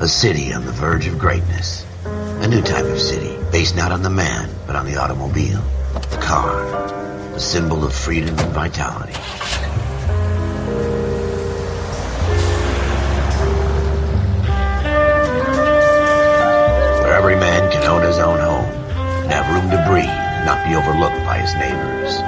A city on the verge of greatness. A new type of city, based not on the man, but on the automobile. The car. The symbol of freedom and vitality. Where every man can own his own home, and have room to breathe, and not be overlooked by his neighbors.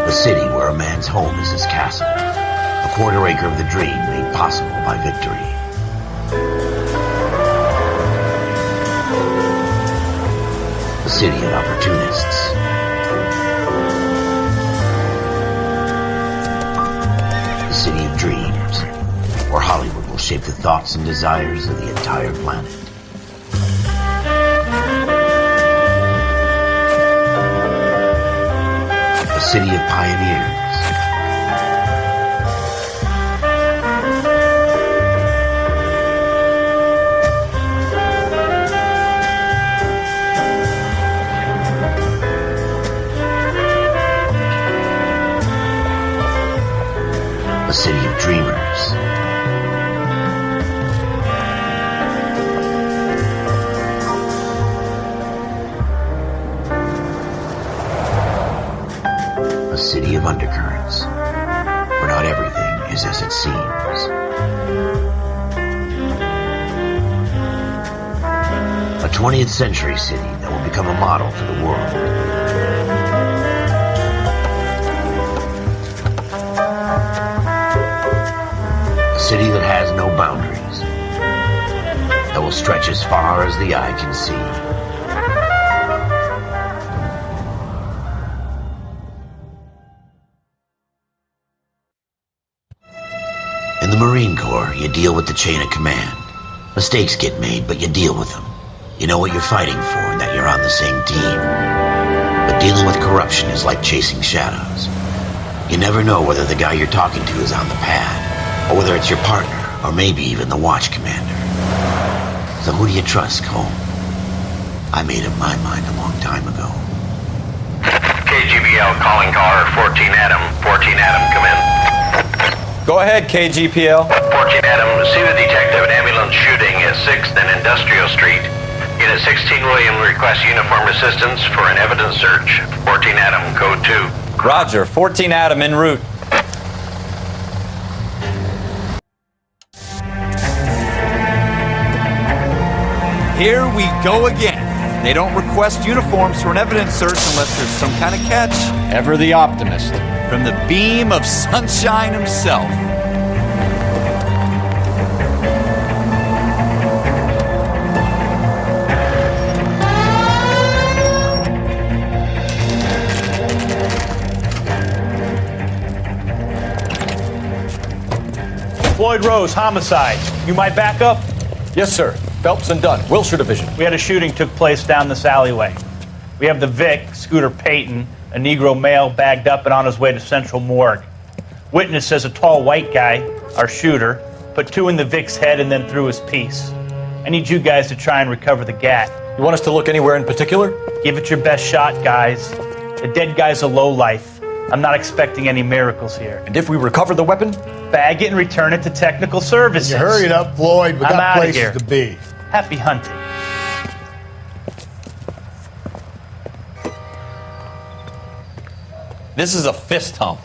A city where a man's home is his castle. A quarter acre of the dream made possible by victory. A city of opportunists. A city of dreams, where Hollywood will shape the thoughts and desires of the entire planet. A city of pioneers. A city of dreamers. A city of undercurrents, where not everything is as it seems. A 20th century city that will become a model for the world. A city that has no boundaries, that will stretch as far as the eye can see. In the Marine Corps, you deal with the chain of command. Mistakes get made, but you deal with them. You know what you're fighting for and that you're on the same team. But dealing with corruption is like chasing shadows. You never know whether the guy you're talking to is on the pad, or whether it's your partner, or maybe even the watch commander. So who do you trust, Cole? I made up my mind a long time ago. KGBL calling car 14 Adam. 14 Adam, come in. Go ahead, KGPL. 14 Adam, see the detective, an ambulance shooting at 6th and Industrial Street. Unit 16 William requests uniform assistance for an evidence search. 14 Adam, code 2. Roger, 14 Adam en route. Here we go again. They don't request uniforms for an evidence search unless there's some kind of catch. Ever the optimist. From the beam of sunshine himself. Floyd Rose, homicide. You might back up? Yes, sir. Phelps and Dunn, Wilshire Division. We had a shooting took place down this alleyway. We have the Vic, Scooter Payton, a Negro male bagged up and on his way to Central Morgue. Witness says a tall white guy, our shooter, put 2 in the Vic's head and then threw his piece. I need you guys to try and recover the gat. You want us to look anywhere in particular? Give it your best shot, guys. The dead guy's a lowlife. I'm not expecting any miracles here. And if we recover the weapon? Bag it and return it to technical services. You hurry it up, Floyd. We I'm got outta places here. to be. Happy hunting. This is a fist hump.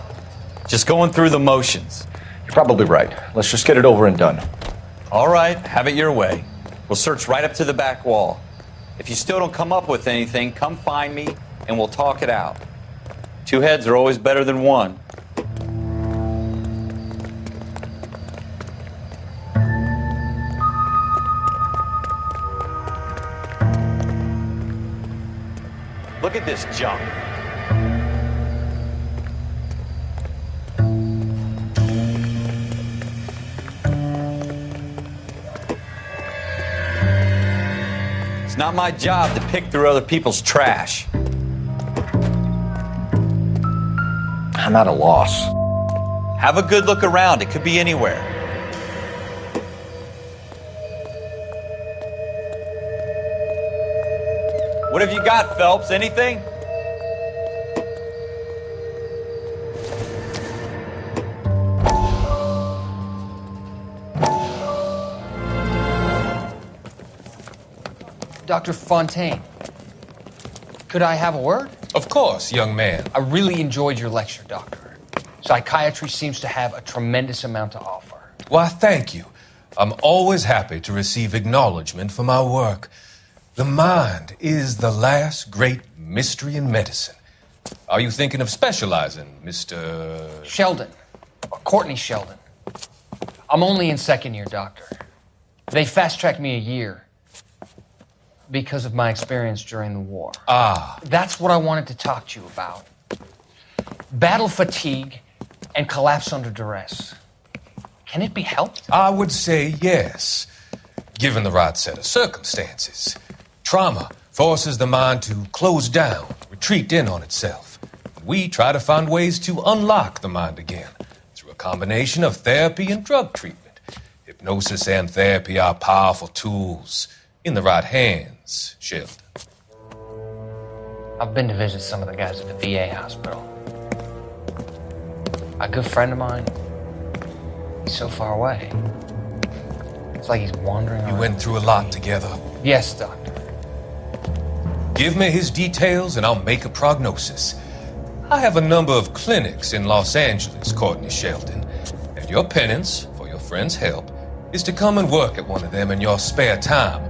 Just going through the motions. You're probably right. Let's just get it over and done. All right, have it your way. We'll search right up to the back wall. If you still don't come up with anything, come find me and we'll talk it out. 2 heads are always better than 1. Look at this junk. It's not my job to pick through other people's trash. I'm at a loss. Have a good look around. It could be anywhere. What have you got, Phelps? Anything? Dr. Fontaine, could I have a word? Of course, young man. I really enjoyed your lecture, Doctor. Psychiatry seems to have a tremendous amount to offer. Why, thank you. I'm always happy to receive acknowledgement for my work. The mind is the last great mystery in medicine. Are you thinking of specializing, Mr. Sheldon, or Courtney Sheldon. I'm only in second year, Doctor. They fast-tracked me a year because of my experience during the war. Ah. That's what I wanted to talk to you about. Battle fatigue and collapse under duress. Can it be helped? I would say yes, given the right set of circumstances. Trauma forces the mind to close down, retreat in on itself. We try to find ways to unlock the mind again through a combination of therapy and drug treatment. Hypnosis and therapy are powerful tools in the right hands, Sheldon. I've been to visit some of the guys at the VA hospital. A good friend of mine, he's so far away. It's like he's wandering We around. went through a lot together. Yes, Doctor. Give me his details and I'll make a prognosis. I have a number of clinics in Los Angeles, Courtney Sheldon, and your penance, for your friend's help, is to come and work at one of them in your spare time,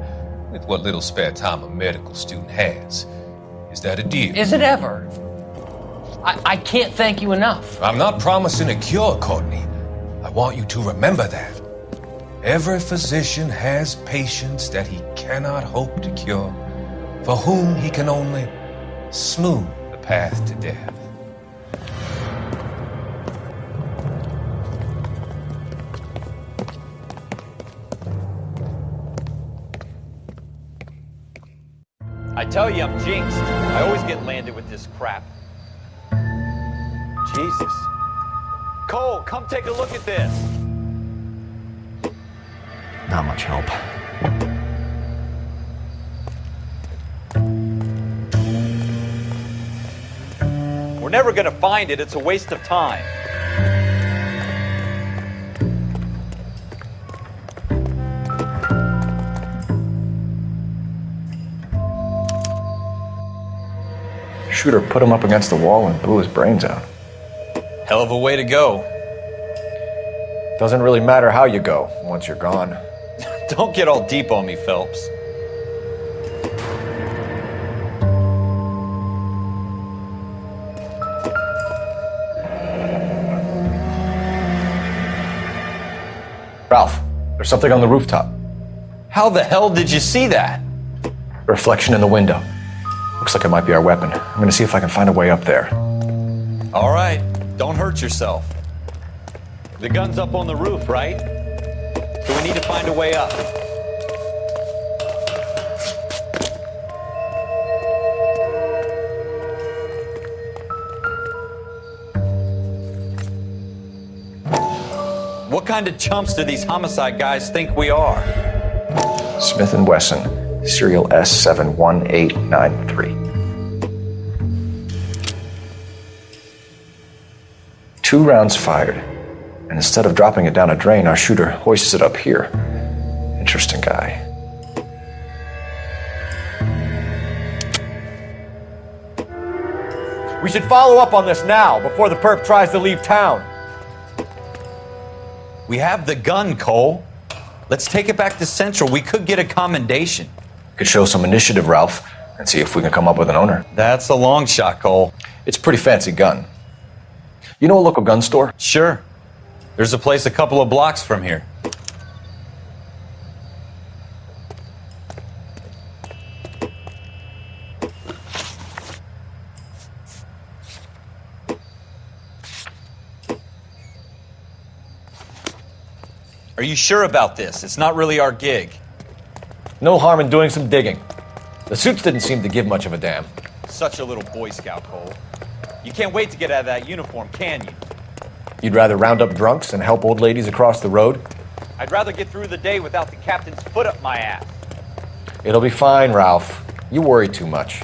with what little spare time a medical student has. Is that a deal? Is it ever? I can't thank you enough. I'm not promising a cure, Courtney. I want you to remember that. Every physician has patients that he cannot hope to cure, for whom he can only smooth the path to death. I tell you, I'm jinxed. I always get landed with this crap. Jesus. Cole, come take a look at this. Not much help. We're never gonna find it. It's a waste of time. Shooter put him up against the wall and blew his brains out. Hell of a way to go. Doesn't really matter how you go once you're gone. Don't get all deep on me, Phelps. Ralph, there's something on the rooftop. How the hell did you see that? Reflection in the window. Looks like it might be our weapon. I'm gonna see if I can find a way up there. All right, don't hurt yourself. The gun's up on the roof, right? So we need to find a way up. What kind of chumps do these homicide guys think we are? Smith & Wesson, serial S71893. 2 rounds fired, and instead of dropping it down a drain, our shooter hoists it up here. Interesting guy. We should follow up on this now, before the perp tries to leave town. We have the gun, Cole. Let's take it back to Central. We could get a commendation. Could show some initiative, Ralph, and see if we can come up with an owner. That's a long shot, Cole. It's a pretty fancy gun. You know a local gun store? Sure. There's a place a couple of blocks from here. Are you sure about this? It's not really our gig. No harm in doing some digging. The suits didn't seem to give much of a damn. Such a little Boy Scout, Cole. You can't wait to get out of that uniform, can you? You'd rather round up drunks and help old ladies across the road? I'd rather get through the day without the captain's foot up my ass. It'll be fine, Ralph. You worry too much.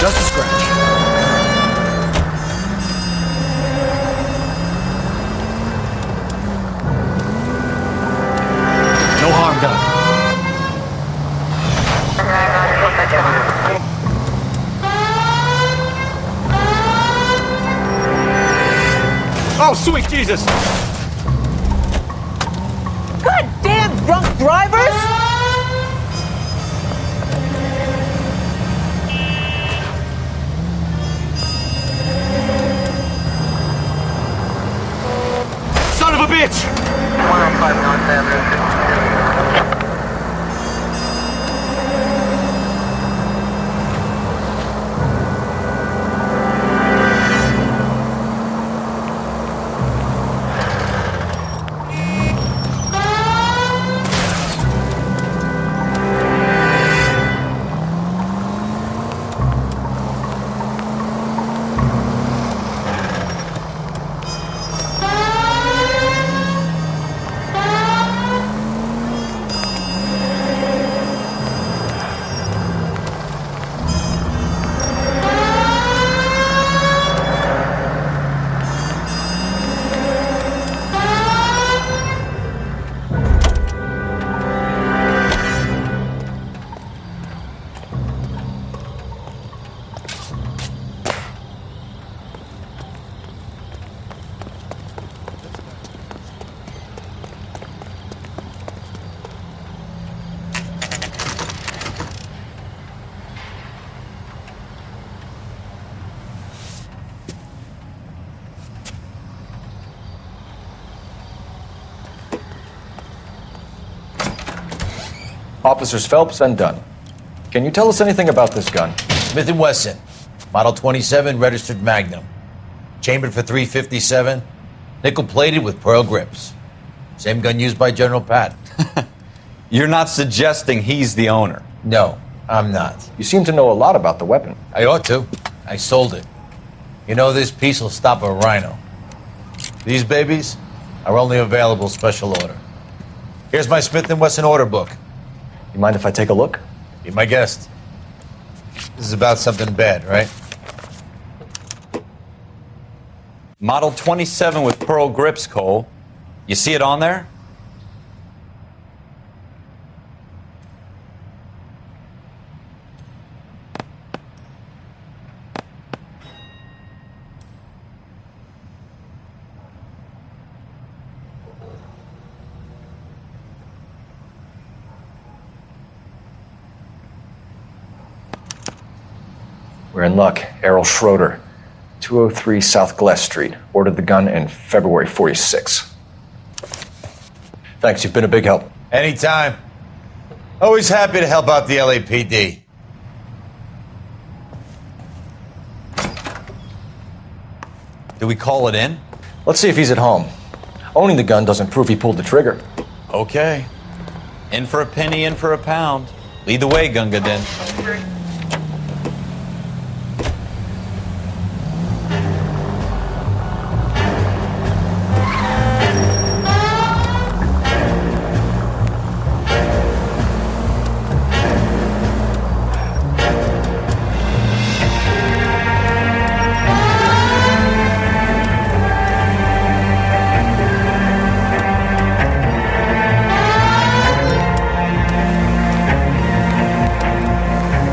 Just a scratch. No harm done. Oh, sweet Jesus! Goddamn drunk drivers! Son of a bitch! Officers Phelps and Dunn. Can you tell us anything about this gun? Smith & Wesson, Model 27, registered Magnum. Chambered for .357, nickel-plated with pearl grips. Same gun used by General Patton. You're not suggesting he's the owner? No, I'm not. You seem to know a lot about the weapon. I ought to. I sold it. You know, this piece will stop a rhino. These babies are only available special order. Here's my Smith & Wesson order book. You mind if I take a look? Be my guest. This is about something bad, right? Model 27 with pearl grips, Cole. You see it on there? We're in luck. Errol Schroeder, 203 South Glass Street. Ordered the gun in February '46. Thanks, you've been a big help. Anytime. Always happy to help out the LAPD. Do we call it in? Let's see if he's at home. Owning the gun doesn't prove he pulled the trigger. Okay. In for a penny, in for a pound. Lead the way, Gunga Din.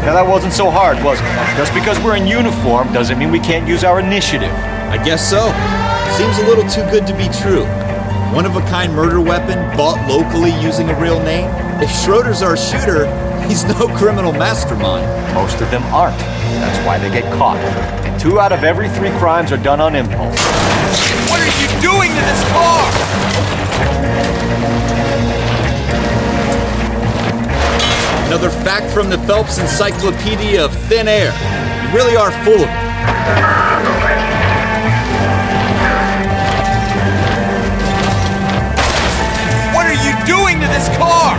Now that wasn't so hard, was it? Just because we're in uniform doesn't mean we can't use our initiative. I guess so. Seems a little too good to be true. One-of-a-kind murder weapon bought locally using a real name? If Schroeder's our shooter, he's no criminal mastermind. Most of them aren't. That's why they get caught. 2 out of every 3 crimes are done on impulse. What are you doing to this car? Another fact from the Phelps Encyclopedia of Thin Air. You really are full of it. What are you doing to this car?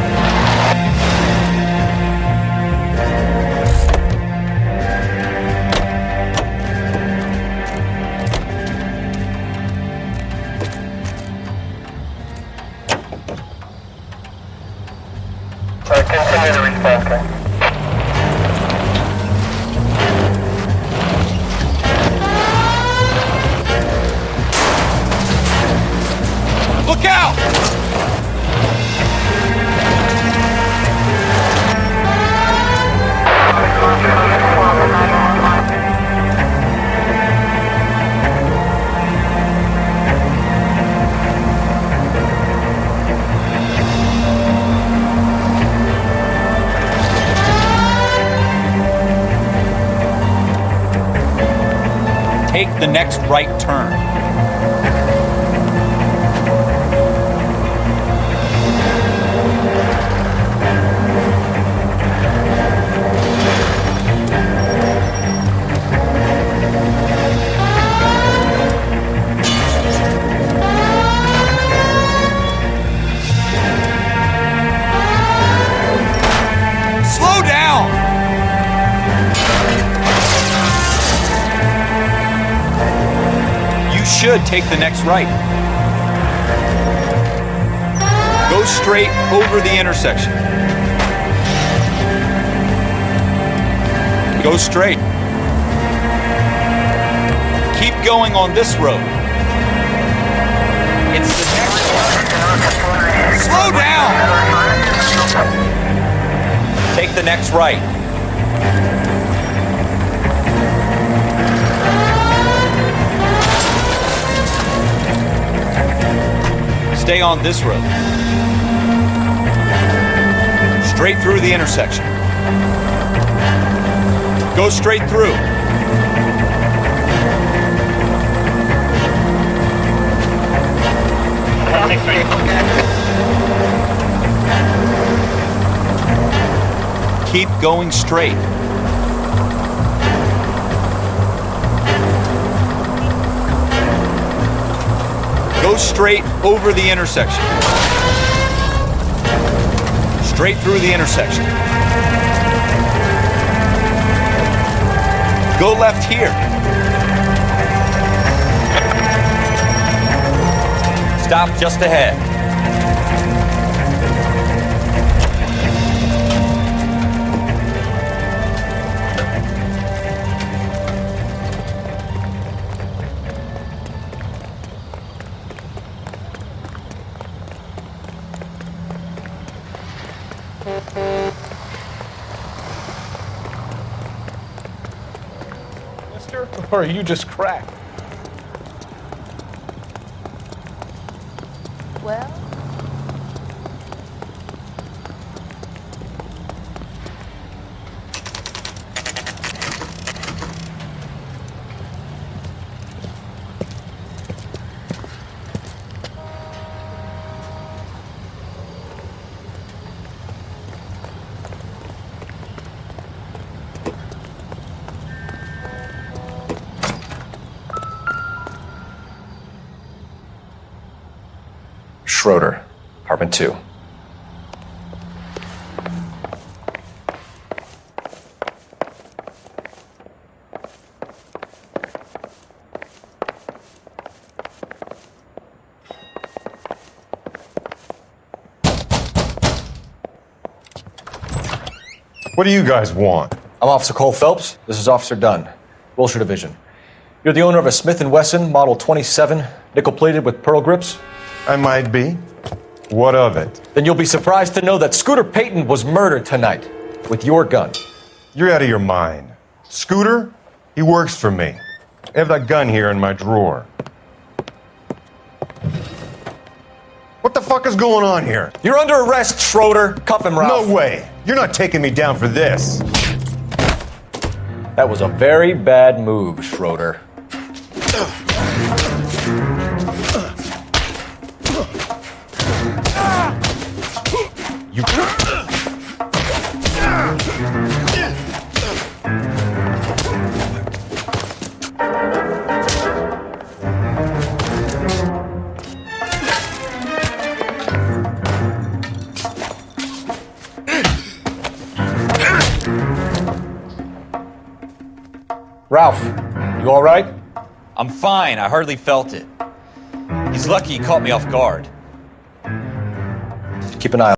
Continue the response, Look out! Take the next right turn. Slow down! You should take the next right. Go straight over the intersection. Go straight. Keep going on this road. It's the next one. Slow down! Take the next right. Stay on this road. Straight through the intersection. Go straight through. Keep going straight. Go straight over the intersection. Straight through the intersection. Go left here. Stop just ahead. Mister, or are you just cracked? Well, Schroeder, apartment 2. What do you guys want? I'm Officer Cole Phelps. This is Officer Dunn, Wilshire Division. You're the owner of a Smith & Wesson Model 27, nickel-plated with pearl grips? I might be. What of it? Then you'll be surprised to know that Scooter Payton was murdered tonight with your gun. You're out of your mind. Scooter? He works for me. I have that gun here in my drawer. What the fuck is going on here? You're under arrest, Schroeder. Cuff him, Ralph. No way. You're not taking me down for this. That was a very bad move, Schroeder. You... Ralph, you all right? I'm fine. I hardly felt it. He's lucky he caught me off guard. Keep an eye on